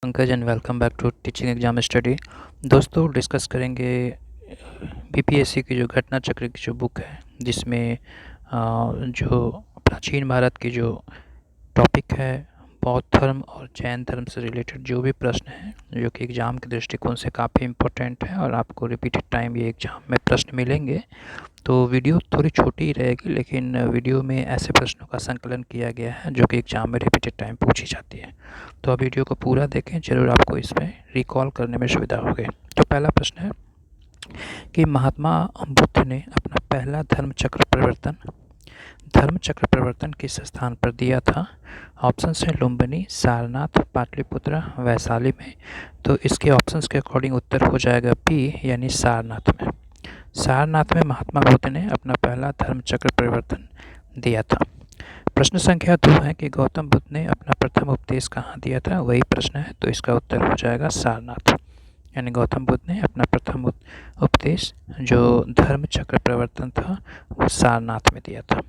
Pankaj and welcome back to teaching exam study. दोस्तों discuss करेंगे BPSC की जो घटना चक्र की जो बुक है, जिसमें जो प्राचीन भारत की जो टॉपिक है, बौद्ध धर्म और जैन धर्म से रिलेटेड जो भी प्रश्न हैं जो कि एग्ज़ाम के दृष्टिकोण से काफ़ी इम्पोर्टेंट है और आपको रिपीटेड टाइम ये एग्ज़ाम में प्रश्न मिलेंगे। तो वीडियो थोड़ी छोटी ही रहेगी, लेकिन वीडियो में ऐसे प्रश्नों का संकलन किया गया है जो कि एग्ज़ाम में रिपीटेड टाइम पूछी जाती है। तो आप वीडियो को पूरा देखें, ज़रूर आपको इसमें रिकॉल करने में सुविधा होगी। तो पहला प्रश्न है कि महात्मा बुद्ध ने अपना पहला धर्म चक्र परिवर्तन किस स्थान पर दिया था। ऑप्शन है लुम्बिनी, सारनाथ, पाटलिपुत्र, वैशाली में। तो इसके ऑप्शंस के अकॉर्डिंग उत्तर हो जाएगा बी, यानी सारनाथ में। सारनाथ में महात्मा बुद्ध ने अपना पहला धर्म चक्र परिवर्तन दिया था। प्रश्न संख्या 2 है कि गौतम बुद्ध ने अपना प्रथम उपदेश कहाँ दिया था। वही प्रश्न है, तो इसका उत्तर हो जाएगा सारनाथ, यानी गौतम बुद्ध ने अपना प्रथम उपदेश जो धर्म चक्र परिवर्तन था वो सारनाथ में दिया था।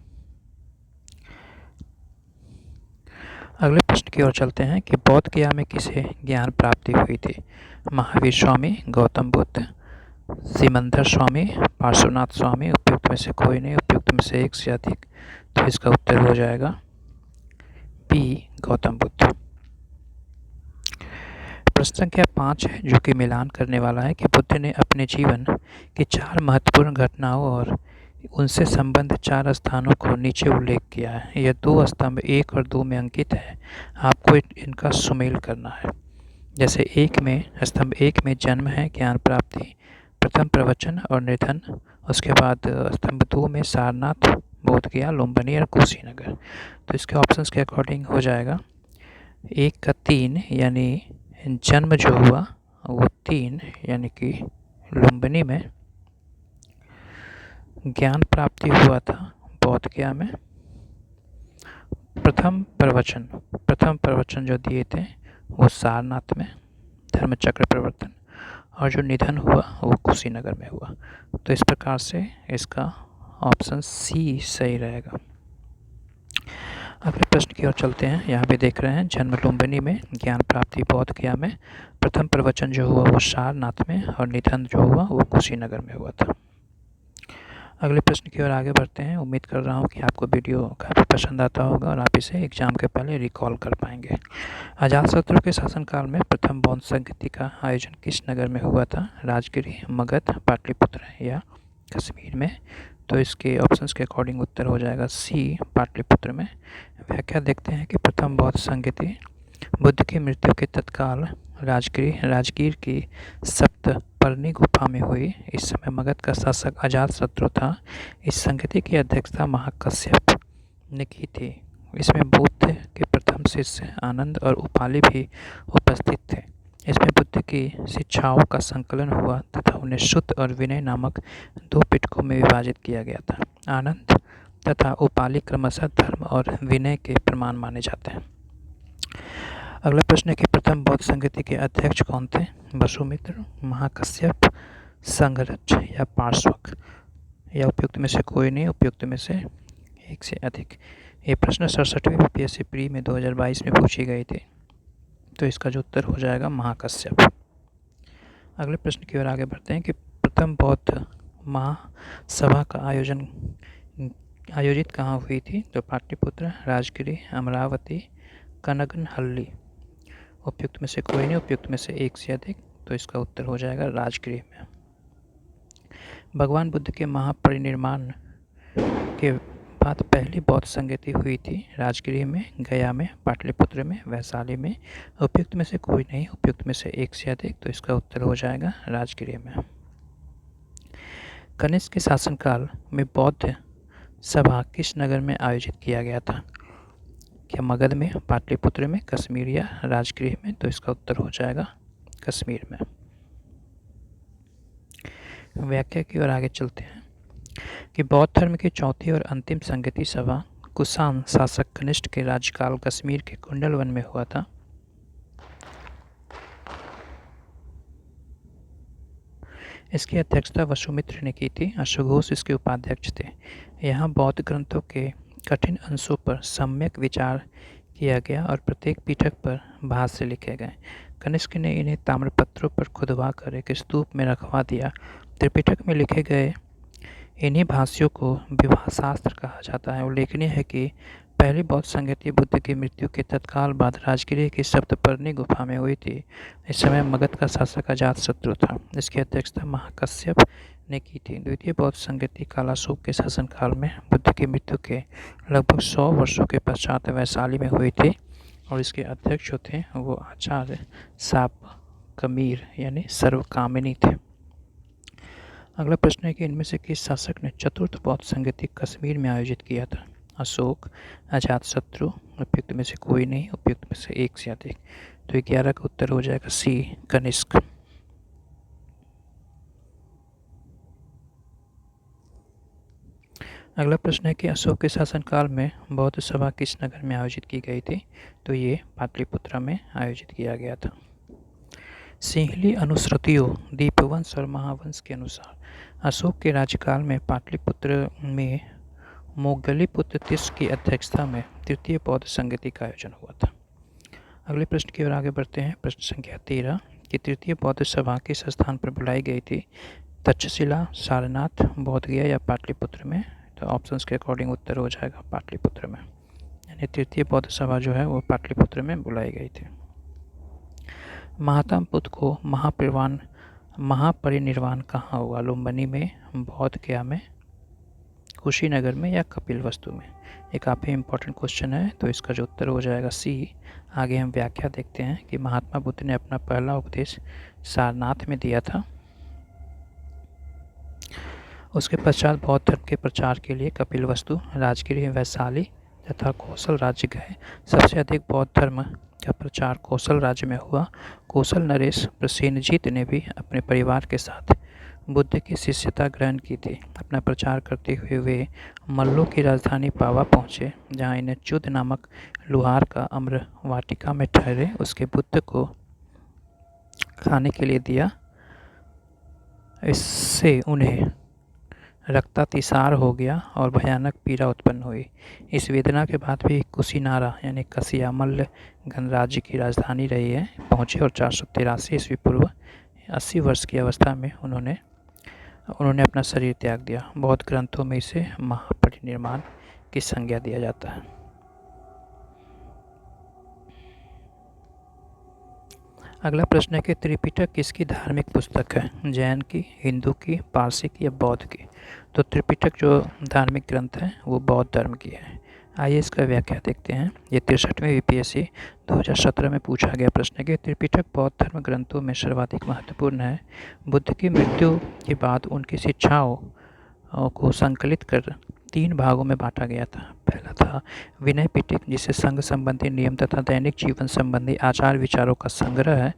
अगले प्रश्न की ओर चलते हैं कि बौद्ध गया में किसे ज्ञान प्राप्ति हुई थी। महावीर स्वामी, गौतम बुद्ध, सिमंदर स्वामी, पार्श्वनाथ स्वामी। उपयुक्त में से कोई नहीं, उपयुक्त में से एक से अधिक। तो इसका उत्तर हो जाएगा बी, गौतम बुद्ध। प्रश्न संख्या 5 है जो कि मिलान करने वाला है कि बुद्ध ने अपने जीवन की 4 महत्वपूर्ण घटनाओं और उनसे संबंध 4 स्थानों को नीचे उल्लेख किया है। यह 2 स्तंभ 1 और 2 में अंकित है। आपको इनका सुमेल करना है। जैसे स्तंभ 1 में जन्म है, ज्ञान प्राप्ति, प्रथम प्रवचन और निधन। उसके बाद स्तंभ 2 में सारनाथ, बोध गया, लुम्बिनी और कुशीनगर। तो इसके ऑप्शंस के अकॉर्डिंग हो जाएगा 1 का 3, यानी जन्म जो हुआ वो 3 यानी कि लुम्बिनी में। ज्ञान प्राप्ति हुआ था बोध गया में। प्रथम प्रवचन जो दिए थे वो सारनाथ में, धर्म चक्र परिवर्तन। और जो निधन हुआ वो कुशीनगर में हुआ। तो इस प्रकार से इसका ऑप्शन सी सही रहेगा। अगले प्रश्न की ओर चलते हैं। यहाँ पे देख रहे हैं जन्म लुम्बिनी में, ज्ञान प्राप्ति बोध गया में, प्रथम प्रवचन जो हुआ वो सारनाथ में और निधन जो हुआ वो कुशीनगर में हुआ था। अगले प्रश्न की ओर आगे बढ़ते हैं। उम्मीद कर रहा हूँ कि आपको वीडियो काफ़ी पसंद आता होगा और आप इसे एग्जाम के पहले रिकॉल कर पाएंगे। अजातशत्रु के शासनकाल में प्रथम बौद्ध संगति का आयोजन किस नगर में हुआ था। राजगिरी, मगध, पाटलिपुत्र या कश्मीर में। तो इसके ऑप्शंस के अकॉर्डिंग उत्तर हो जाएगा सी, पाटलिपुत्र में। व्याख्या देखते हैं कि प्रथम बौद्ध संगति बुद्ध की मृत्यु के तत्काल राजगीर की सप्तपर्णी गुफा में हुई। इस समय मगध का शासक अजातशत्रु था। इस संगति की अध्यक्षता महाकश्यप ने की थी। इसमें बुद्ध के प्रथम शिष्य आनंद और उपाली भी उपस्थित थे। इसमें बुद्ध की शिक्षाओं का संकलन हुआ तथा उन्हें शुद्ध और विनय नामक 2 पिटकों में विभाजित किया गया था। आनंद तथा उपाली क्रमशः धर्म और विनय के प्रमाण माने जाते हैं। अगला प्रश्न है कि प्रथम बौद्ध संगति के अध्यक्ष कौन थे। वसुमित्र, महाकश्यप, संघरज या पार्श्वक। या उपयुक्त में से कोई नहीं, उपयुक्त में से एक से अधिक। ये प्रश्न 67वीं बीपीएससी प्री में 2022 में पूछी गई थी। तो इसका जो उत्तर हो जाएगा महाकश्यप। अगले प्रश्न की ओर आगे बढ़ते हैं कि प्रथम बौद्ध महासभा का आयोजित कहाँ हुई थी। तो पाटलिपुत्र, राजगिरी, अमरावती, कनगनहल्ली। उपयुक्त में से कोई नहीं, उपयुक्त में से एक से अधिक। तो इसका उत्तर हो जाएगा राजगिरी में। भगवान बुद्ध के महापरिनिर्वाण के बाद पहली बौद्ध संगति हुई थी राजगिरी में, गया में, पाटलिपुत्र में, वैशाली में। उपयुक्त में से कोई नहीं, उपयुक्त में से एक से अधिक। तो इसका उत्तर हो जाएगा राजगिरी में। कनिष्क के शासनकाल में बौद्ध सभा किस नगर में आयोजित किया गया था। क्या मगध में, पाटलिपुत्र में, कश्मीर या राजगृह में। तो इसका उत्तर हो जाएगा कश्मीर में। व्याख्या की ओर आगे चलते हैं कि बौद्ध धर्म की चौथी और अंतिम संगति सभा कुषाण शासक कनिष्क के राज्यकाल कश्मीर के कुंडल वन में हुआ था। इसकी अध्यक्षता वसुमित्र ने की थी। अश्वघोष इसके उपाध्यक्ष थे। यहाँ बौद्ध ग्रंथों के कठिन अंशों पर सम्यक विचार किया गया और प्रत्येक पीठक पर भाष्य लिखे गए। कनिष्क ने इन्हें ताम्रपत्रों पर खुदवा कर एक स्तूप में रखवा दिया। त्रिपिटक में लिखे गए इन्हीं भाष्यों को विवाह शास्त्र कहा जाता है। उल्लेखनीय है कि पहली बौद्ध संगति बुद्ध की मृत्यु के तत्काल बाद राजगिरी की सप्तपर्णी गुफा में हुई थी। इस समय मगध का शासक अजातशत्रु था। इसकी अध्यक्षता महाकश्यप ने की थी। द्वितीय बौद्ध संगति कालाशोक के शासनकाल में बुद्ध की मृत्यु के लगभग 100 वर्षों के पश्चात वैशाली में हुई थी और इसके अध्यक्ष जो थे वो आचार्य सापकमीर यानी सर्वकामिनी थे। अगला प्रश्न है कि इनमें से किस शासक ने चतुर्थ बौद्ध संगति कश्मीर में आयोजित किया था? अशोक, अजातशत्रु, उपयुक्त में से कोई नहीं, उपयुक्त में से एक से अधिक। तो 11 का उत्तर हो जाएगा सी, कनिष्क। अगला प्रश्न है कि अशोक के शासनकाल में बौद्ध सभा किस नगर में आयोजित की गई थी? तो ये पाटलिपुत्र में आयोजित किया गया था। सिंहली अनुश्रुतियों, दीपवंश और महावंश के अनुसार अशोक के राज्यकाल में पाटलिपुत्र में मोगलीपुत्र तिस्स की अध्यक्षता में तृतीय बौद्ध संगति का आयोजन हुआ था। अगले प्रश्न की ओर आगे बढ़ते हैं। प्रश्न संख्या 13 कि तृतीय बौद्ध सभा किस स्थान पर बुलाई गई थी? तक्षशिला, सारनाथ, बोधगया या पाटलिपुत्र में? तो ऑप्शंस के अकॉर्डिंग उत्तर हो जाएगा पाटलिपुत्र में, यानी तृतीय बौद्ध सभा जो है वो पाटलिपुत्र में बुलाई गई थी। महात्मा बुद्ध को महापरिनिर्वाण कहाँ हुआ? लुम्बिनी में, बोधगया में, कुशीनगर में या कपिलवस्तु में? ये काफ़ी इंपॉर्टेंट क्वेश्चन है, तो इसका जो उत्तर हो जाएगा सी। आगे हम व्याख्या देखते हैं कि महात्मा बुद्ध ने अपना पहला उपदेश सारनाथ में दिया था। उसके पश्चात बौद्ध धर्म के प्रचार के लिए कपिलवस्तु, राजगिरी, वैशाली तथा कौशल राज्य गए। सबसे अधिक बौद्ध धर्म का प्रचार कौशल राज्य में हुआ। कौशल नरेश प्रसेनजीत ने भी अपने परिवार के साथ बुद्ध की शिष्यता ग्रहण की थी। अपना प्रचार करते हुए वे मल्लों की राजधानी पावा पहुँचे, जहाँ इन्हें चुद नामक लुहार का अम्र वाटिका में ठहरे उसके बुद्ध को खाने के लिए दिया। इससे उन्हें रक्तातिसार हो गया और भयानक पीड़ा उत्पन्न हुई। इस वेदना के बाद भी कुशीनारा यानी कसिया मल्ल गणराज्य की राजधानी रही है पहुँचे और 483 ईस्वी पूर्व 80 वर्ष की अवस्था में उन्होंने अपना शरीर त्याग दिया। बौद्ध ग्रंथों में इसे महापरिनिर्वाण की संज्ञा दिया जाता है। अगला प्रश्न है कि त्रिपिटक किसकी धार्मिक पुस्तक है? जैन की, हिंदू की, पारसी की या बौद्ध की? तो त्रिपिटक जो धार्मिक ग्रंथ है वो बौद्ध धर्म की है। आइए इसका व्याख्या देखते हैं। ये 63वें यूपीएससी 2017 में पूछा गया प्रश्न है कि त्रिपिटक बौद्ध धर्म ग्रंथों में सर्वाधिक महत्वपूर्ण है। बुद्ध की मृत्यु के बाद उनकी शिक्षाओं को संकलित कर 3 भागों में बांटा गया था। पहला था विनय पिटक, जिसे संघ संबंधी नियम तथा दैनिक जीवन संबंधी आचार विचारों का संग्रह है।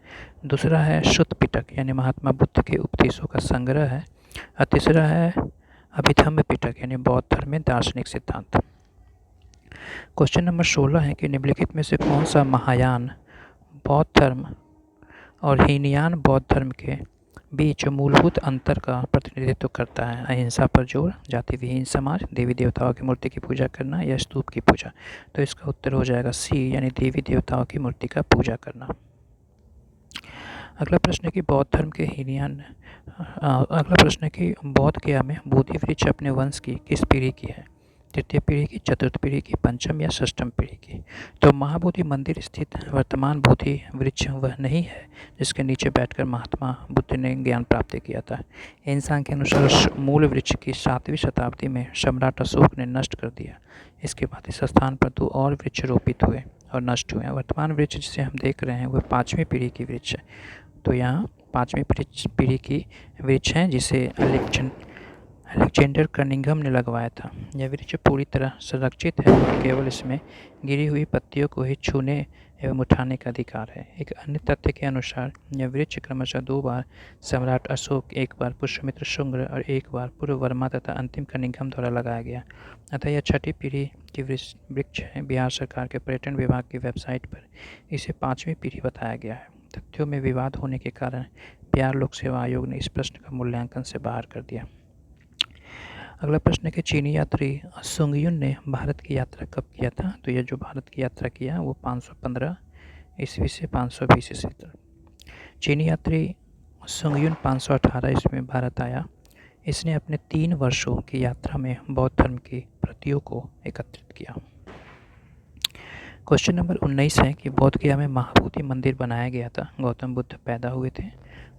दूसरा है शुद्ध पिटक, यानी महात्मा बुद्ध के उपदेशों का संग्रह है। और तीसरा है अभिधम्म पिटक, यानी बौद्ध धर्म में दार्शनिक सिद्धांत। क्वेश्चन नंबर 16 है कि निम्नलिखित में से कौन सा महायान बौद्ध धर्म और हीनयान बौद्ध धर्म के बीच मूलभूत अंतर का प्रतिनिधित्व करता है? अहिंसा पर जोर, जाति विहीन समाज, देवी देवताओं की मूर्ति की पूजा करना या स्तूप की पूजा? तो इसका उत्तर हो जाएगा सी, यानी देवी देवताओं की मूर्ति का पूजा करना। अगला प्रश्न है कि बौद्ध धर्म के अगला प्रश्न है कि बोध गया में बोधि वृक्ष अपने वंश की किस पीढ़ी की है? तृतीय पीढ़ी की, चतुर्थ पीढ़ी की, पंचम या षष्ठम पीढ़ी की? तो महाबोधि मंदिर स्थित वर्तमान बोधि वृक्ष वह नहीं है जिसके नीचे बैठकर महात्मा बुद्ध ने ज्ञान प्राप्त किया था। इंसान के अनुसार मूल वृक्ष की 7वीं शताब्दी में सम्राट अशोक ने नष्ट कर दिया। इसके बाद इस स्थान पर 2 और वृक्ष रोपित हुए और नष्ट हुए। वर्तमान वृक्ष जिसे हम देख रहे हैं वह 5वीं पीढ़ी की वृक्ष है। तो यहाँ 5वीं पीढ़ी की वृक्ष है जिसे अलेक्जेंडर कनिंघम ने लगवाया था। यह वृक्ष पूरी तरह संरक्षित है और केवल इसमें गिरी हुई पत्तियों को ही छूने एवं उठाने का अधिकार है। एक अन्य तथ्य के अनुसार यह वृक्ष क्रमशः 2 बार सम्राट अशोक, 1 बार पुष्यमित्र शुंग और 1 बार पूर्ववर्मा तथा अंतिम कनिंघम द्वारा लगाया गया। अतः यह 6ठी पीढ़ी की वृक्ष है। बिहार सरकार के पर्यटन विभाग की वेबसाइट पर इसे 5वीं पीढ़ी बताया गया है। तथ्यों में विवाद होने के कारण बिहार लोक सेवा आयोग ने इस प्रश्न का मूल्यांकन से बाहर कर दिया। अगला प्रश्न है कि चीनी यात्री सुंगयुन ने भारत की यात्रा कब किया था? तो ये जो भारत की यात्रा किया वो 515 ईस्वी से 520 ईस्वी तक। चीनी यात्री सुंगयुन 518 ईस्वी में भारत आया। इसने अपने 3 वर्षों की यात्रा में बौद्ध धर्म की प्रतियों को एकत्रित किया। क्वेश्चन नंबर 19 है कि बोध गया में महाबोधि मंदिर बनाया गया था। गौतम बुद्ध पैदा हुए थे।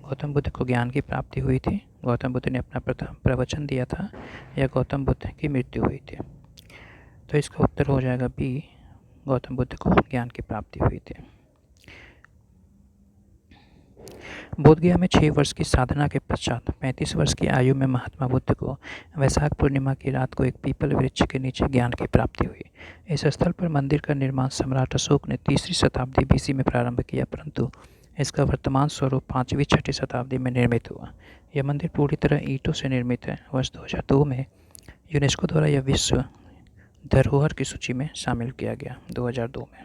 गौतम बुद्ध को ज्ञान की प्राप्ति हुई थी। गौतम बुद्ध ने अपना प्रथम प्रवचन दिया था या गौतम बुद्ध की मृत्यु हुई थी? तो इसका उत्तर हो जाएगा बी, गौतम बुद्ध को ज्ञान की प्राप्ति हुई थी। बोध गया में 6 वर्ष की साधना के पश्चात 35 वर्ष की आयु में महात्मा बुद्ध को वैशाख पूर्णिमा की रात को एक पीपल वृक्ष के नीचे ज्ञान की प्राप्ति हुई। इस स्थल पर मंदिर का निर्माण सम्राट अशोक ने 3री शताब्दी बीसी में प्रारंभ किया, परंतु इसका वर्तमान स्वरूप 5वीं-6ठी शताब्दी में निर्मित हुआ। यह मंदिर पूरी तरह ईंटों से निर्मित है। वर्ष 2002 में यूनेस्को द्वारा यह विश्व धरोहर की सूची में शामिल किया गया, 2002 में।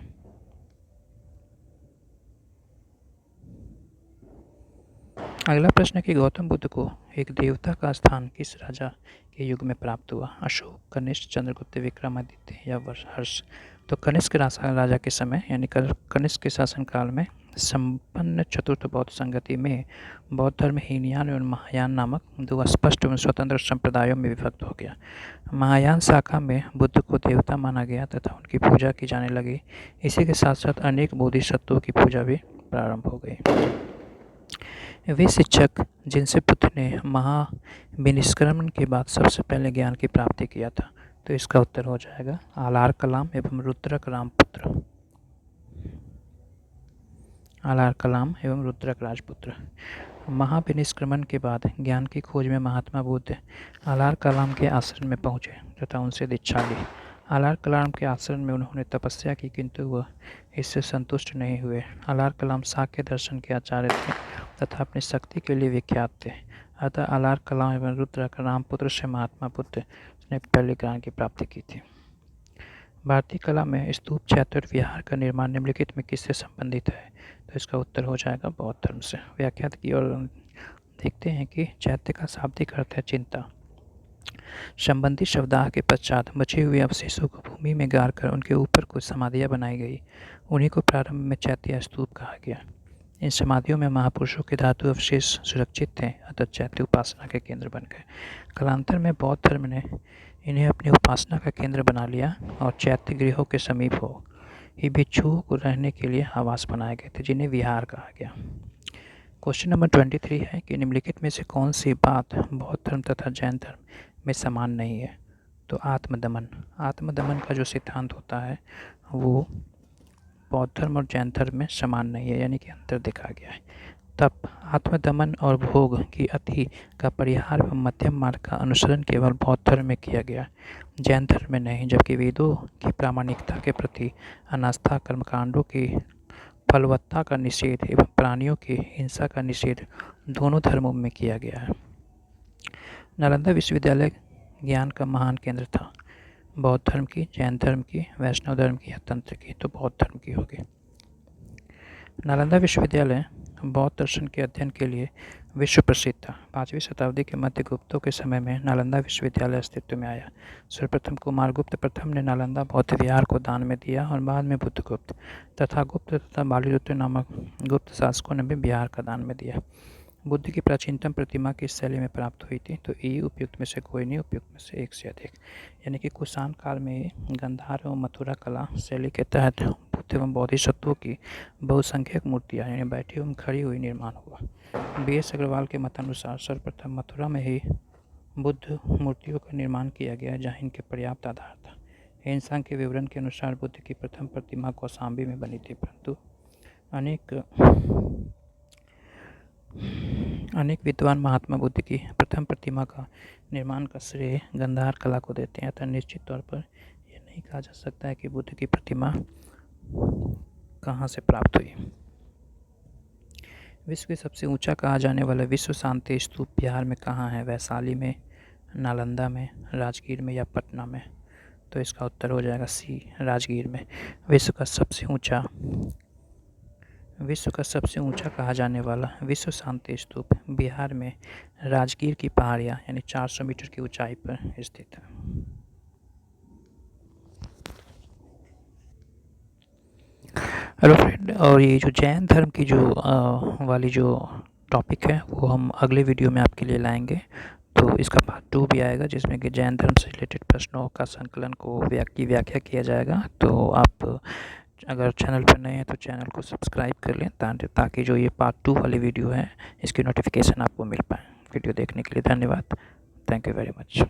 अगला प्रश्न है कि गौतम बुद्ध को एक देवता का स्थान किस राजा के युग में प्राप्त हुआ? अशोक, कनिष्क, चंद्रगुप्त, विक्रमादित्य या हर्ष? तो कनिष्क राजा के समय यानी कनिष्क के शासनकाल में संपन्न चतुर्थ बौद्ध संगति में बौद्ध धर्म हीनयान एवं महायान नामक 2 स्पष्ट एवं स्वतंत्र संप्रदायों में विभक्त हो गया। महायान शाखा में बुद्ध को देवता माना गया तथा उनकी पूजा की जाने लगी। इसी के साथ साथ अनेक बोधिसत्वों की पूजा भी प्रारंभ हो गई। वे शिक्षक जिनसे बुद्ध ने महाविनिष्क्रमण के बाद सबसे पहले ज्ञान की प्राप्ति किया था। तो इसका उत्तर हो जाएगा आलार कलाम एवं रुद्रक राजपुत्र। आलार कलाम एवं रुद्रक राजपुत्र। महाविनिष्क्रमण के बाद ज्ञान की खोज में महात्मा बुद्ध आलार कलाम के आश्रम में पहुँचे तथा उनसे दीक्षा ली। आलार कलाम के आश्रम में उन्होंने तपस्या की, किंतु वह इससे संतुष्ट नहीं हुए। आलार कलाम सांख्य दर्शन के आचार्य थे तथा अपनी शक्ति के लिए विख्यात थे। अतः आलार कलाम एवं रुद्रक रामपुत्र से महात्मा बुद्ध ने पहले ज्ञान की प्राप्ति की थी। भारतीय कला में स्तूप, चैत्य और विहार का निर्माण निम्नलिखित में किससे संबंधित है? तो इसका उत्तर हो जाएगा बौद्ध धर्म से। व्याख्या की ओर देखते हैं कि चैत्य का शाब्दिक अर्थ है चिंता। संबंधित शब्दाह के पश्चात बचे हुए अवशेषों को भूमि में गाड़कर उनके ऊपर कुछ समाधियाँ बनाई गई। उन्हीं को प्रारंभ में चैत्य स्तूप कहा गया। इन समाधियों में महापुरुषों के धातु अवशेष सुरक्षित थे, अतः चैत्य उपासना के केंद्र बन गए। कालांतर में बौद्ध धर्म ने इन्हें अपनी उपासना का केंद्र बना लिया और चैत्य गृहों के समीप ही भिक्षुओं को रहने के लिए आवास बनाए गए थे, जिन्हें विहार कहा गया। क्वेश्चन नंबर 23 है कि निम्नलिखित में से कौन सी बात बौद्ध धर्म तथा जैन धर्म में समान नहीं है? तो आत्मदमन। आत्मदमन का जो सिद्धांत होता है वो बौद्ध धर्म और जैन धर्म में समान नहीं है, यानी कि अंतर देखा गया है। तब आत्मदमन और भोग की अति का परिहार व मध्यम मार्ग का अनुसरण केवल बौद्ध धर्म में किया गया, जैन धर्म में नहीं। जबकि वेदों की प्रामाणिकता के प्रति अनास्था, कर्मकांडों की फलवत्ता का निषेध एवं प्राणियों की हिंसा का निषेध दोनों धर्मों में किया गया है। नालंदा विश्वविद्यालय ज्ञान का महान केंद्र था। बौद्ध धर्म की, जैन धर्म की, वैष्णव धर्म की या तंत्र की? तो बौद्ध धर्म की होगी। नालंदा विश्वविद्यालय बौद्ध दर्शन के अध्ययन के लिए विश्व प्रसिद्ध था। 5वीं शताब्दी के मध्य गुप्तों के समय में नालंदा विश्वविद्यालय अस्तित्व में आया। सर्वप्रथम कुमारगुप्त प्रथम ने नालंदा बौद्ध विहार को दान में दिया और बाद में बुद्धगुप्त तथा गुप्त तथा बालीरुद्र नामक गुप्त शासकों ने भी बिहार का दान में दिया। बुद्ध की प्राचीनतम प्रतिमा किस शैली में प्राप्त हुई थी? तो ई उपयुक्त में से कोई नहीं, उपयुक्त में से एक से अधिक। यानी कि कुषाण काल में गंधार एवं मथुरा कला शैली के तहत बुद्ध एवं बोधिसत्वों की बहुसंख्यक मूर्तियाँ यानी बैठी एवं खड़ी हुई निर्माण हुआ। BS अग्रवाल के मतानुसार सर्वप्रथम मथुरा में ही बुद्ध मूर्तियों का निर्माण किया गया, जहाँ इनके पर्याप्त आधार था। हिंसा के विवरण के अनुसार बुद्ध की प्रथम प्रतिमा कौशाम्बी में बनी थी, परंतु अनेक विद्वान महात्मा बुद्ध की प्रथम प्रतिमा का निर्माण का श्रेय गंधार कला को देते हैं। अतः निश्चित तौर पर यह नहीं कहा जा सकता है कि बुद्ध की प्रतिमा कहाँ से प्राप्त हुई। विश्व के सबसे ऊंचा कहा जाने वाला विश्व शांति स्तूप बिहार में कहाँ है? वैशाली में, नालंदा में, राजगीर में या पटना में? तो इसका उत्तर हो जाएगा सी, राजगीर में। विश्व का सबसे ऊंचा विश्व का सबसे ऊंचा कहा जाने वाला विश्व शांति स्तूप बिहार में राजगीर की पहाड़ियाँ यानी 400 मीटर की ऊंचाई पर स्थित है। हेलो फ्रेंड, और ये जो जैन धर्म की जो वाली जो टॉपिक है वो हम अगले वीडियो में आपके लिए लाएंगे। तो इसका पार्ट 2 भी आएगा जिसमें कि जैन धर्म से रिलेटेड प्रश्नों का संकलन को व्याख्या किया जाएगा। तो आप अगर चैनल पर नए हैं तो चैनल को सब्सक्राइब कर लें ताकि जो ये पार्ट 2 वाली वीडियो है इसकी नोटिफिकेशन आपको मिल पाए। वीडियो देखने के लिए धन्यवाद। Thank you very much.